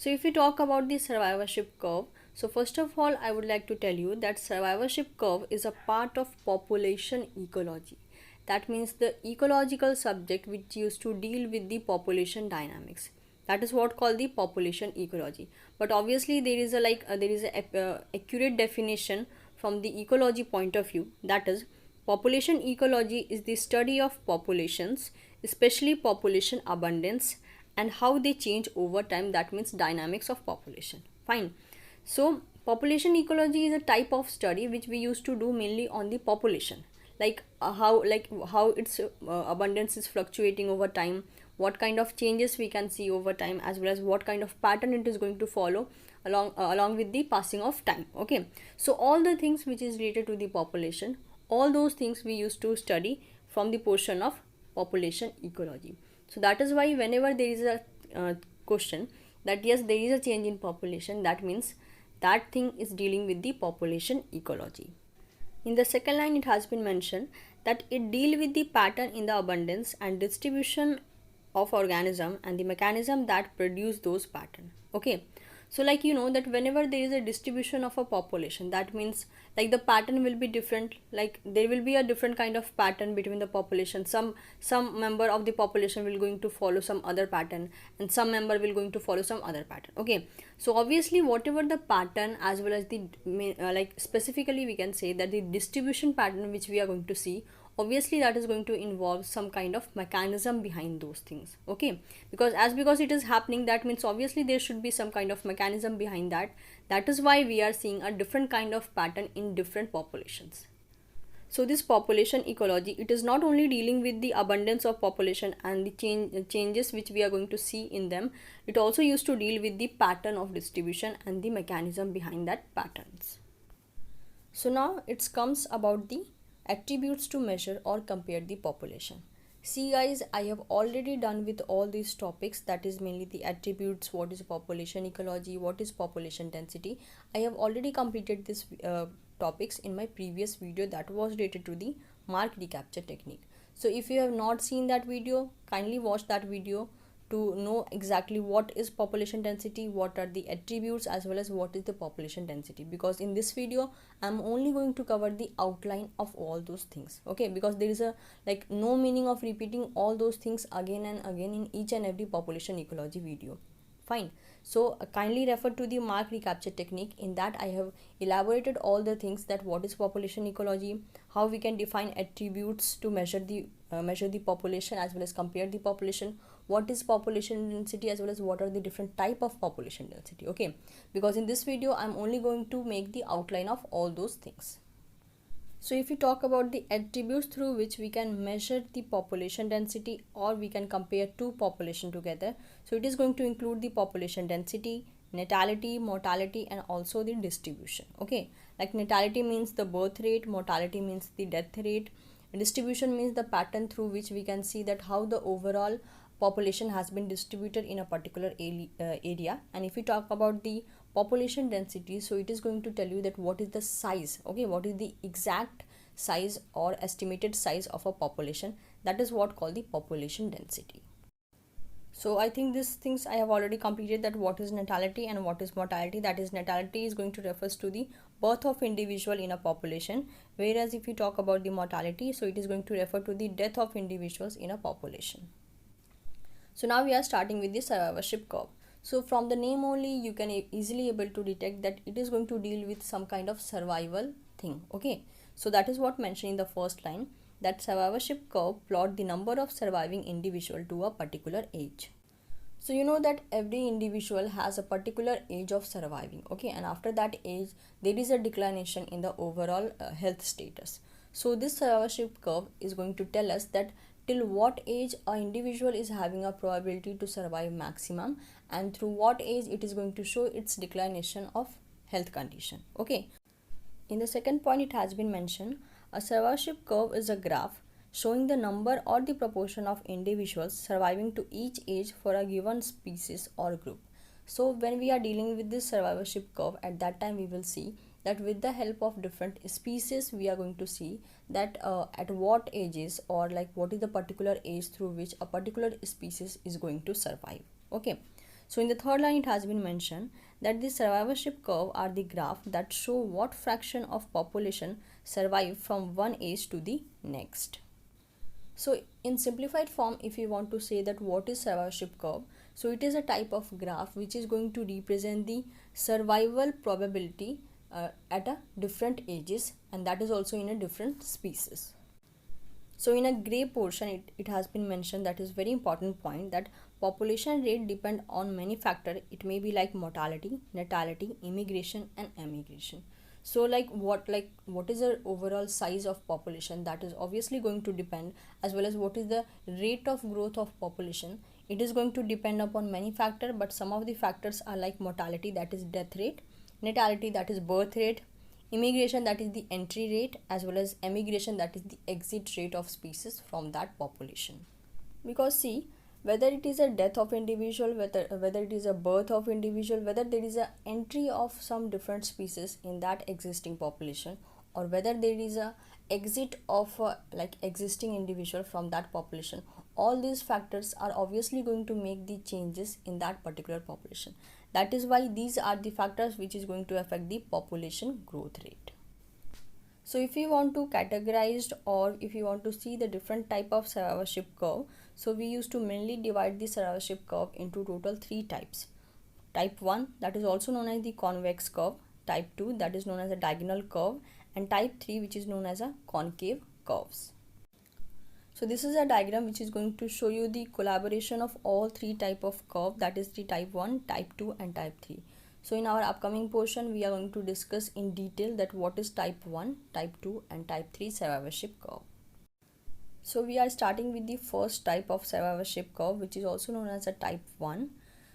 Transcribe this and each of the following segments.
So if we talk about the survivorship curve, so first of all I would like to tell you that survivorship curve is a part of population ecology. That means the ecological subject which used to deal with the population dynamics. That is what called the population ecology. But obviously there is a accurate definition from the ecology point of view. That is, population ecology is the study of populations, especially population abundance, and how they change over time. That means dynamics of population. Fine. So population ecology is a type of study which we used to do mainly on the population, how its abundance is fluctuating over time, what kind of changes we can see over time, as well as what kind of pattern it is going to follow along with the passing of time. Okay, so all the things which is related to the population, all those things we used to study from the portion of population ecology. So that is why whenever there is a question that yes, there is a change in population, that means that thing is dealing with the population ecology. In the second line, it has been mentioned that it deal with the pattern in the abundance and distribution of organism and the mechanism that produce those pattern. Okay, so like you know that whenever there is a distribution of a population, that means like the pattern will be different. Like there will be a different kind of pattern between the population. Some member of the population will going to follow some other pattern, and some member will going to follow some other pattern. Okay, so obviously whatever the pattern, as well as the like specifically we can say that the distribution pattern which we are going to see, obviously that is going to involve some kind of mechanism behind those things. Okay, because it is happening, that means obviously there should be some kind of mechanism behind that. That is why we are seeing a different kind of pattern in different populations. So this population ecology, it is not only dealing with the abundance of population and the changes which we are going to see in them, it also used to deal with the pattern of distribution and the mechanism behind that patterns. So now it comes about the attributes to measure or compare the population. See guys, I have already done with all these topics, that is mainly the attributes, what is population ecology, what is population density. I have already completed this topics in my previous video that was related to the mark recapture technique. So if you have not seen that video, kindly watch that video to know exactly what is population density, what are the attributes, as well as what is the population density, because in this video I'm only going to cover the outline of all those things. Okay, because there is a no meaning of repeating all those things again and again in each and every population ecology video. Fine. So kindly refer to the mark recapture technique. In that I have elaborated all the things, that what is population ecology, how we can define attributes to measure the population, as well as compare the population, what is population density, as well as what are the different type of population density. Okay, because in this video I'm only going to make the outline of all those things. So if we talk about the attributes through which we can measure the population density, or we can compare two population together, so it is going to include the population density, natality, mortality, and also the distribution. Okay, like natality means the birth rate, mortality means the death rate, and distribution means the pattern through which we can see that how the overall population has been distributed in a particular area. And if we talk about the population density, so it is going to tell you that what is the size, okay, what is the exact size or estimated size of a population. That is what called the population density. So I think these things I have already completed, that what is natality and what is mortality. That is, natality is going to refers to the birth of individual in a population, whereas if you talk about the mortality, so it is going to refer to the death of individuals in a population. So now we are starting with the survivorship curve. So from the name only you can easily able to detect that it is going to deal with some kind of survival thing. Okay, so that is what mentioned in the first line, that survivorship curve plot the number of surviving individual to a particular age. So you know that every individual has a particular age of surviving. Okay, and after that age there is a declination in the overall health status. So this survivorship curve is going to tell us that till what age an individual is having a probability to survive maximum, and through what age it is going to show its declination of health condition. Okay, in the second point it has been mentioned, a survivorship curve is a graph showing the number or the proportion of individuals surviving to each age for a given species or group. So when we are dealing with this survivorship curve, at that time we will see that with the help of different species we are going to see that at what ages, or like what is the particular age through which a particular species is going to survive. Okay, So in the third line, it has been mentioned that the survivorship curve are the graph that show what fraction of population survive from one age to the next. So in simplified form, if you want to say that what is survivorship curve, so it is a type of graph which is going to represent the survival probability at a different ages, and that is also in a different species. So in a gray portion, it has been mentioned, that is very important point, that population rate depend on many factors. It may be like mortality, natality, immigration and emigration. So what is the overall size of population, that is obviously going to depend, as well as what is the rate of growth of population. It is going to depend upon many factors, but some of the factors are like mortality, that is death rate, natality, that is birth rate, immigration, that is the entry rate, as well as emigration, that is the exit rate of species from that population. Because see, whether it is a death of individual, whether it is a birth of individual, whether there is a entry of some different species in that existing population, or whether there is a exit of like existing individual from that population, all these factors are obviously going to make the changes in that particular population. That is why these are the factors which is going to affect the population growth rate. So if you want to categorize, or if you want to see the different type of survivorship curve, so we used to mainly divide the survivorship curve into total 3 types. Type 1, that is also known as the convex curve, type 2, that is known as a diagonal curve, and type 3, which is known as a concave curves. So this is a diagram which is going to show you the collaboration of all 3 type of curve, that is the type 1, type 2 and type 3. So in our upcoming portion, we are going to discuss in detail that what is type 1, type 2 and type 3 survivorship curve. So we are starting with the first type of survivorship curve, which is also known as a type 1.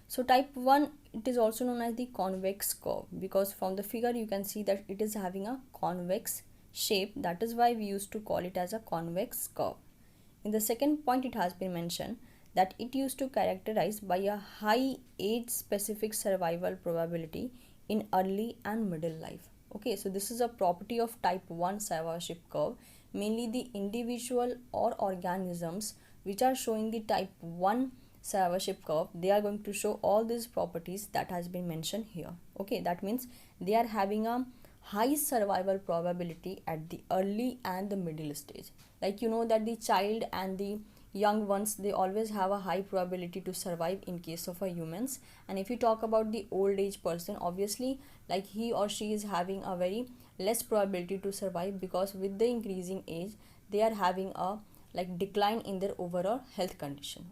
So type 1, it is also known as the convex curve, because from the figure you can see that it is having a convex shape. That is why we used to call it as a convex curve. In the second point, it has been mentioned that it used to characterize by a high age specific survival probability in early and middle life. Okay, so this is a property of type 1 survivorship curve. Mainly the individual or organisms which are showing the type 1 survivorship curve, they are going to show all these properties that has been mentioned here. Okay, that means they are having a high survival probability at the early and the middle stage. Like you know that the child and the young ones, they always have a high probability to survive in case of a humans. And if you talk about the old age person, obviously like he or she is having a very less probability to survive, because with the increasing age they are having a like decline in their overall health condition.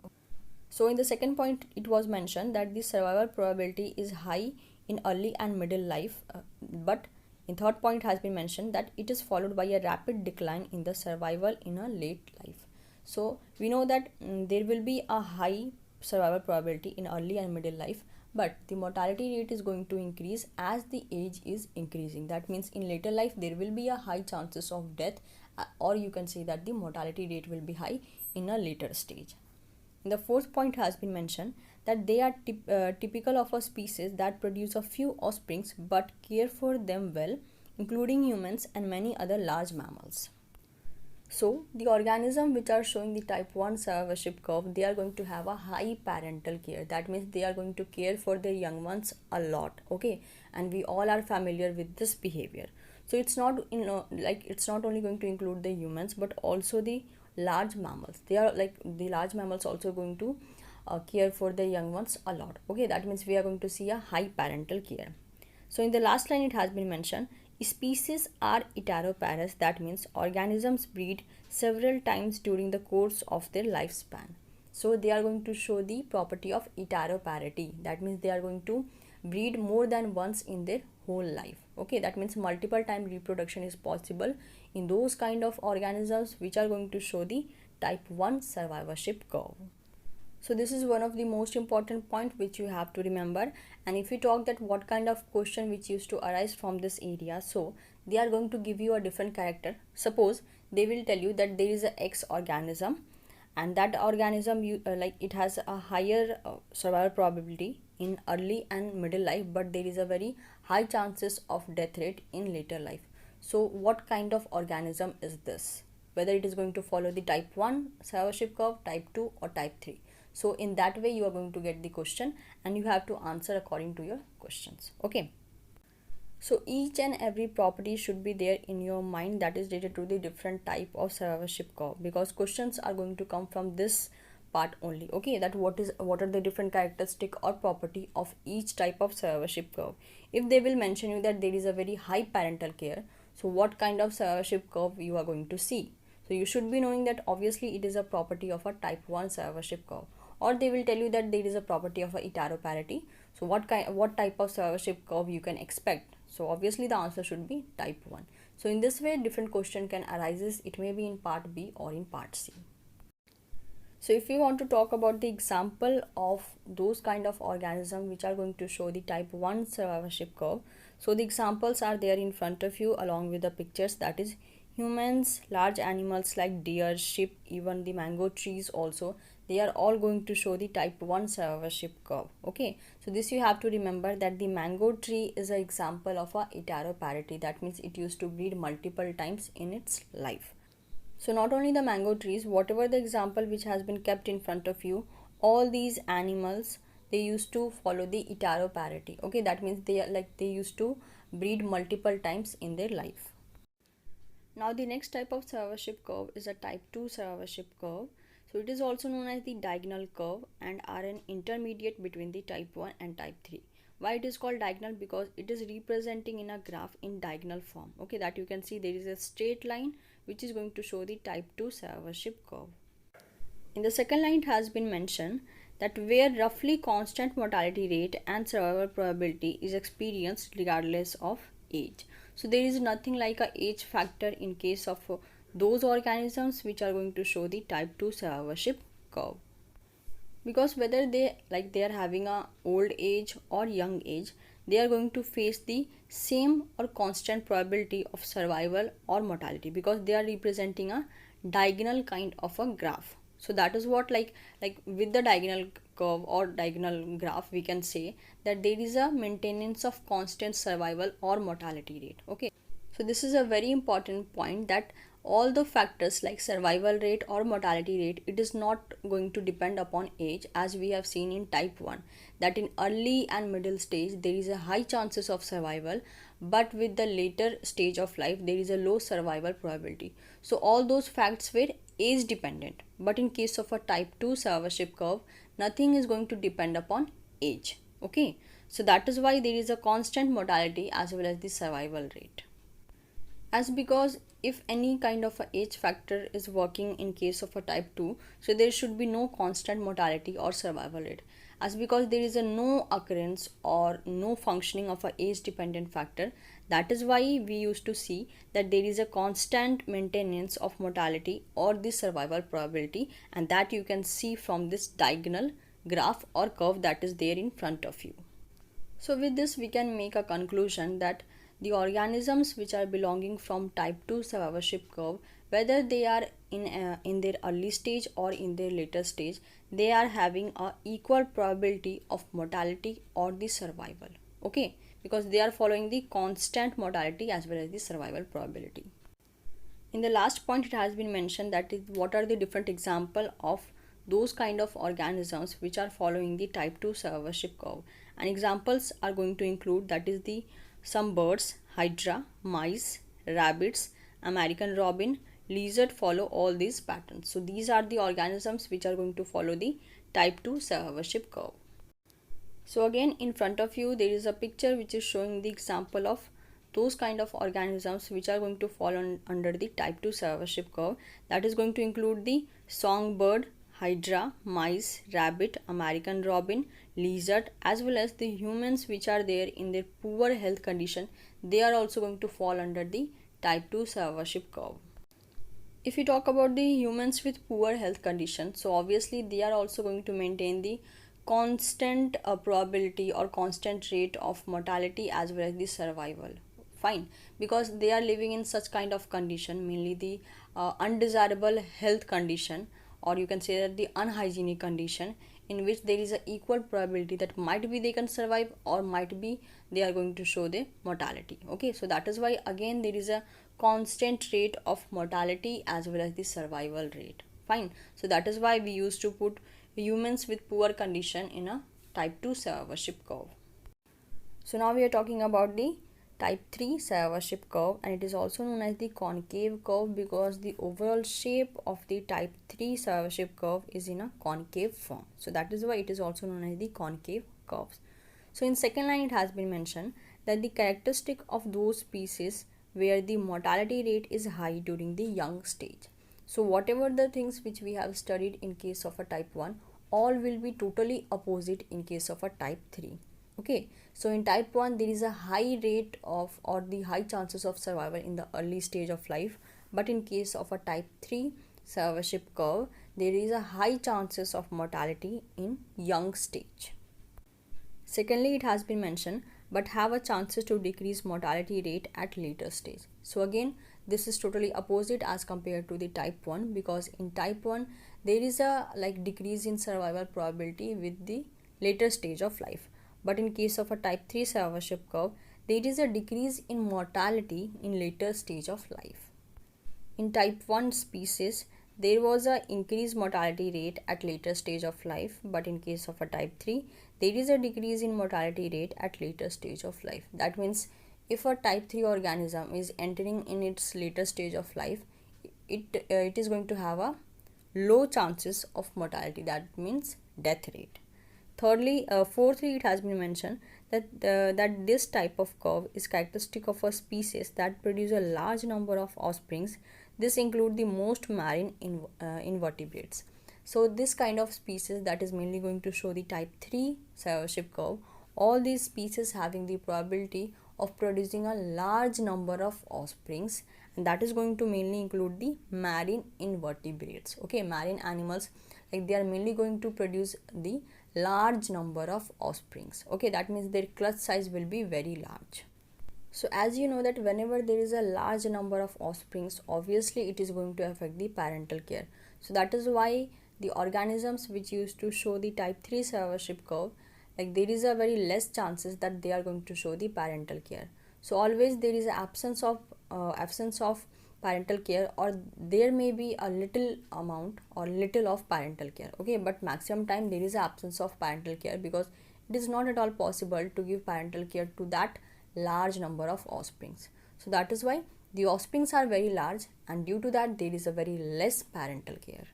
So in the second point, it was mentioned that the survival probability is high in early and middle life, but in third point has been mentioned that it is followed by a rapid decline in the survival in a late life. So we know that there will be a high survival probability in early and middle life, but the mortality rate is going to increase as the age is increasing. That means in later life there will be a high chances of death, or you can say that the mortality rate will be high in a later stage. The fourth point has been mentioned that they are typical of a species that produce a few offsprings but care for them well, including humans and many other large mammals. So the organism which are showing the type 1 survivorship curve, they are going to have a high parental care. That means they are going to care for their young ones a lot. Okay, and we all are familiar with this behavior. So it's not like it's not only going to include the humans but also the large mammals. They are like the large mammals also going to care for their young ones a lot. Okay, that means we are going to see a high parental care. So in the last line, it has been mentioned species are heteroparous. That means organisms breed several times during the course of their lifespan. So they are going to show the property of heteroparity. That means they are going to breed more than once in their whole life. Okay, that means multiple time reproduction is possible in those kind of organisms which are going to show the type 1 survivorship curve. So this is one of the most important point which you have to remember. And if you talk that what kind of question which used to arise from this area, so they are going to give you a different character. Suppose they will tell you that there is a X organism, and that organism like it has a higher survival probability in early and middle life, but there is a very high chances of death rate in later life. So what kind of organism is this? Whether it is going to follow the type 1 survivorship curve, type 2 or type 3. So in that way you are going to get the question and you have to answer according to your questions. Okay, so each and every property should be there in your mind that is related to the different type of survivorship curve, because questions are going to come from this part only. Okay, that what are the different characteristic or property of each type of survivorship curve. If they will mention you that there is a very high parental care, so what kind of survivorship curve you are going to see. So you should be knowing that obviously it is a property of a type 1 survivorship curve, or they will tell you that there is a property of a heteroparity. So what type of survivorship curve you can expect. So obviously the answer should be type 1. So in this way different question can arises. It may be in part B or in part C. So if we want to talk about the example of those kind of organisms which are going to show the type 1 survivorship curve, so the examples are there in front of you along with the pictures, that is humans, large animals like deer, sheep, even the mango trees also, they are all going to show the type 1 survivorship curve. Okay, so this you have to remember that the mango tree is an example of a heteroparity, that means it used to breed multiple times in its life. So not only the mango trees, whatever the example which has been kept in front of you, all these animals, they used to follow the heteroparity. Okay, that means they used to breed multiple times in their life. Now the next type of survivorship curve is a type 2 survivorship curve. So it is also known as the diagonal curve and are an intermediate between the type 1 and type 3. Why it is called diagonal? Because it is representing in a graph in diagonal form. Okay, that you can see there is a straight line which is going to show the type 2 survivorship curve. In the second line it has been mentioned that where roughly constant mortality rate and survival probability is experienced regardless of age. So there is nothing like a age factor in case of those organisms which are going to show the type 2 survivorship curve, because whether they are having a old age or young age, they are going to face the same or constant probability of survival or mortality, because they are representing a diagonal kind of a graph. So that is what like with the diagonal curve or diagonal graph we can say that there is a maintenance of constant survival or mortality rate. Okay, so this is a very important point, that all the factors like survival rate or mortality rate, it is not going to depend upon age, as we have seen in type 1 that in early and middle stage there is a high chances of survival, but with the later stage of life there is a low survival probability. So all those facts were age dependent, but in case of a type 2 survivorship curve, nothing is going to depend upon age. Okay, so that is why there is a constant mortality as well as the survival rate. As because if any kind of a age factor is working in case of a type 2, so there should be no constant mortality or survival rate, as because there is a no occurrence or no functioning of a age dependent factor. That is why we used to see that there is a constant maintenance of mortality or the survival probability, and that you can see from this diagonal graph or curve that is there in front of you. So with this we can make a conclusion that the organisms which are belonging from type 2 survivorship curve, whether they are in their early stage or in their later stage, they are having a equal probability of mortality or the survival. Okay, because they are following the constant mortality as well as the survival probability. In the last point it has been mentioned that is what are the different example of those kind of organisms which are following the type 2 survivorship curve, and examples are going to include that is the some birds, hydra, mice, rabbits, American robin, lizard follow all these patterns. So these are the organisms which are going to follow the type 2 survivorship curve. So again in front of you there is a picture which is showing the example of those kind of organisms which are going to fall under the type 2 survivorship curve. That is going to include the songbird, hydra, mice, rabbit, American robin, lizard, as well as the humans which are there in their poor health condition. They are also going to fall under the type 2 survivorship curve. If we talk about the humans with poor health condition, so obviously they are also going to maintain the constant probability or constant rate of mortality as well as the survival. Fine, because they are living in such kind of condition, mainly the undesirable health condition, or you can say that the unhygienic condition, in which there is a equal probability that might be they can survive or might be they are going to show the mortality. Okay, so that is why again there is a constant rate of mortality as well as the survival rate. Fine, so that is why we used to put humans with poor condition in a type 2 survivorship curve. So now we are talking about the type 3 survivorship curve, and it is also known as the concave curve because the overall shape of the type 3 survivorship curve is in a concave form. So that is why it is also known as the concave curves. So in second line it has been mentioned that the characteristic of those species where the mortality rate is high during the young stage. So whatever the things which we have studied in case of a type 1, all will be totally opposite in case of a type 3. Okay, so in type 1 there is a high rate of or the high chances of survival in the early stage of life, but in case of a type 3 survivorship curve there is a high chances of mortality in young stage. Secondly, it has been mentioned but have a chances to decrease mortality rate at later stage. So again, this is totally opposite as compared to the type 1 because in type 1 there is a decrease in survival probability with the later stage of life. But in case of a type 3 survivorship curve, there is a decrease in mortality in later stage of life. In type 1 species, there was a increased mortality rate at later stage of life, but in case of a type 3, there is a decrease in mortality rate at later stage of life. That means if a type 3 organism is entering in its later stage of life, it is going to have a low chances of mortality. That means death rate. Fourthly, it has been mentioned that this type of curve is characteristic of a species that produce a large number of offsprings. This include the most marine invertebrates. So this kind of species that is mainly going to show the type 3 survivorship curve. All these species having the probability of producing a large number of offsprings, and that is going to mainly include the marine invertebrates. Okay, marine animals, they are mainly going to produce the large number of offsprings. Okay, that means their clutch size will be very large. So as you know that whenever there is a large number of offsprings, obviously it is going to affect the parental care. So that is why the organisms which used to show the type 3 survivorship curve, there is a very less chances that they are going to show the parental care. So always there is absence of parental care, or there may be a little amount or little of parental care. Okay, but maximum time there is absence of parental care because it is not at all possible to give parental care to that large number of offsprings. So that is why the offsprings are very large, and due to that there is a very less parental care.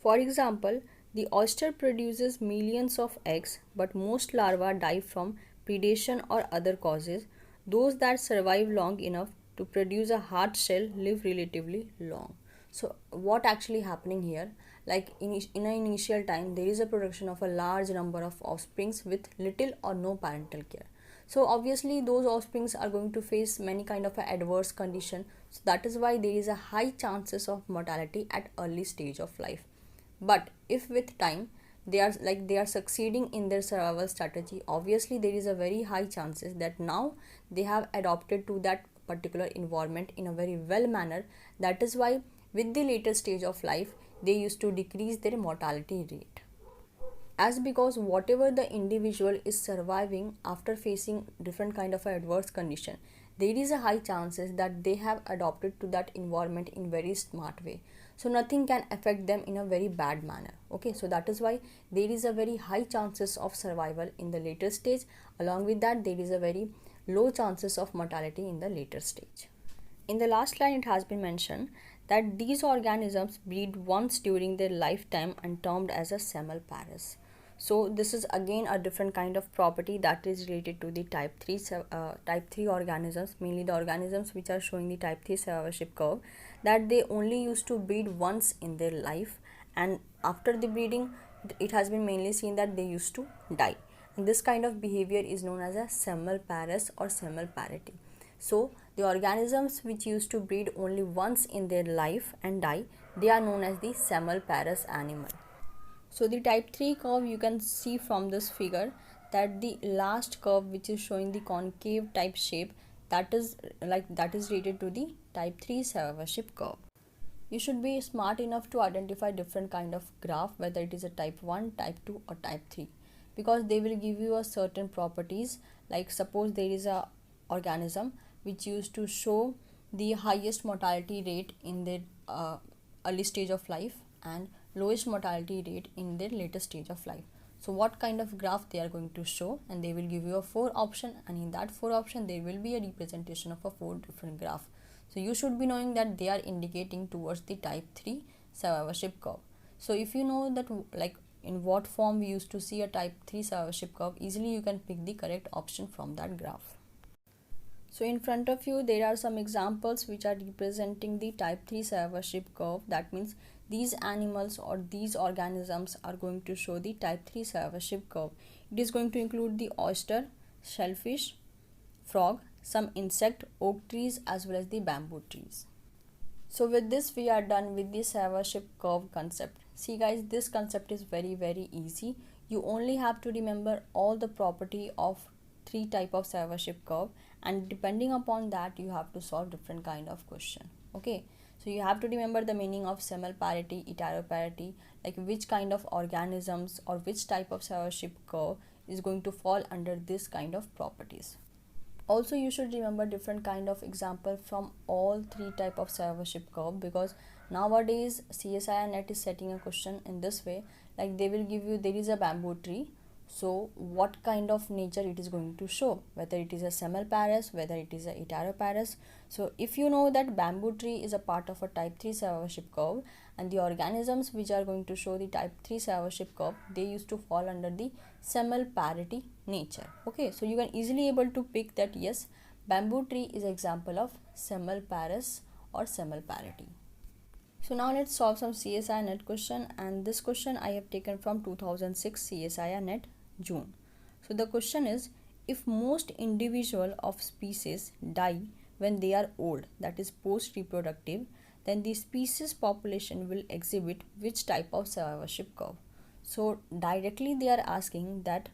For example, the oyster produces millions of eggs, but most larvae die from predation or other causes. Those that survive long enough to produce a hard shell live relatively long. So what actually happening here, in an initial time there is a production of a large number of offsprings with little or no parental care. So obviously those offsprings are going to face many kind of adverse condition. So that is why there is a high chances of mortality at early stage of life. But if with time they are succeeding in their survival strategy, obviously there is a very high chances that now they have adopted to that particular environment in a very well manner. That is why with the later stage of life they used to decrease their mortality rate. As because whatever the individual is surviving after facing different kind of adverse condition, there is a high chances that they have adopted to that environment in very smart way, so nothing can affect them in a very bad manner. Okay, so that is why there is a very high chances of survival in the later stage. Along with that, there is a very low chances of mortality in the later stage. In the last line it has been mentioned that these organisms breed once during their lifetime and termed as a semelparous. So this is again a different kind of property that is related to the type 3 organisms, mainly the organisms which are showing the type 3 survivorship curve, that they only used to breed once in their life, and after the breeding it has been mainly seen that they used to die. And this kind of behavior is known as a semelparous or semelparity. So the organisms which used to breed only once in their life and die, they are known as the semelparous animal. So the type 3 curve, you can see from this figure that the last curve which is showing the concave type shape, that is related to the type 3 survivorship curve. You should be smart enough to identify different kind of graph, whether it is a type 1, type 2 or type 3, because they will give you a certain properties. Like suppose there is a organism which used to show the highest mortality rate in their early stage of life and lowest mortality rate in their later stage of life. So what kind of graph they are going to show, and they will give you a 4 option, and in that 4 option there will be a representation of a 4 different graph. So you should be knowing that they are indicating towards the type 3 survivorship curve. So if you know that like in what form we used to see a type 3 survivorship curve, easily you can pick the correct option from that graph. So in front of you there are some examples which are representing the type 3 survivorship curve. That means these animals or these organisms are going to show the type 3 survivorship curve. It is going to include the oyster, shellfish, frog, some insect, oak trees as well as the bamboo trees. So with this we are done with the survivorship curve concept. See guys, this concept is very easy. You only have to remember all the property of 3 type of survivorship curve, and depending upon that you have to solve different kind of question. Okay, so you have to remember the meaning of semal parity, heteroparity, like which kind of organisms or which type of survivorship curve is going to fall under this kind of properties. Also you should remember different kind of example from all 3 type of survivorship curve, because nowadays CSIR-NET is setting a question in this way, like they will give you there is a bamboo tree, so what kind of nature it is going to show, whether it is a semelparous, whether it is a heteroparous. So if you know that bamboo tree is a part of a type 3 survivorship curve, and the organisms which are going to show the type 3 survivorship curve, they used to fall under the semelparity nature. Okay, so you can easily able to pick that yes, bamboo tree is example of semelparous or semelparity. So now let's solve some CSIR-NET question, and this question I have taken from 2006 CSIR-NET June. So the question is, if most individual of species die when they are old, that is post reproductive, then the species population will exhibit which type of survivorship curve? So directly they are asking that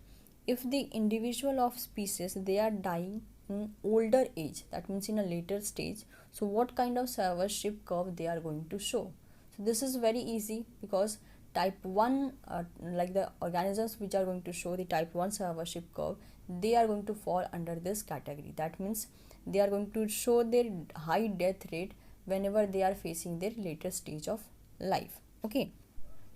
if the individual of species they are dying in older age, that means in a later stage, so what kind of survivorship curve they are going to show? So this is very easy, because type 1 like the organisms which are going to show the type 1 survivorship curve, they are going to fall under this category. That means they are going to show their high death rate whenever they are facing their later stage of life. Okay,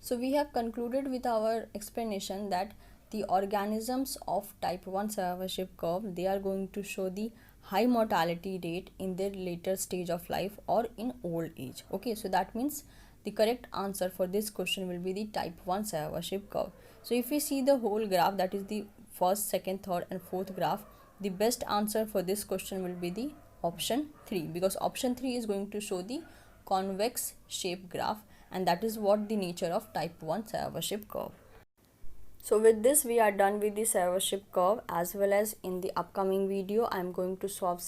so we have concluded with our explanation that the organisms of type 1 survivorship curve, they are going to show the high mortality rate in their later stage of life or in old age. Okay, so that means the correct answer for this question will be the type 1 survivorship curve. So if we see the whole graph, that is the first, second, third and fourth graph, the best answer for this question will be the option 3, because option 3 is going to show the convex shape graph, and that is what the nature of type 1 survivorship curve. So with this we are done with the survivorship curve, as well as in the upcoming video I am going to solve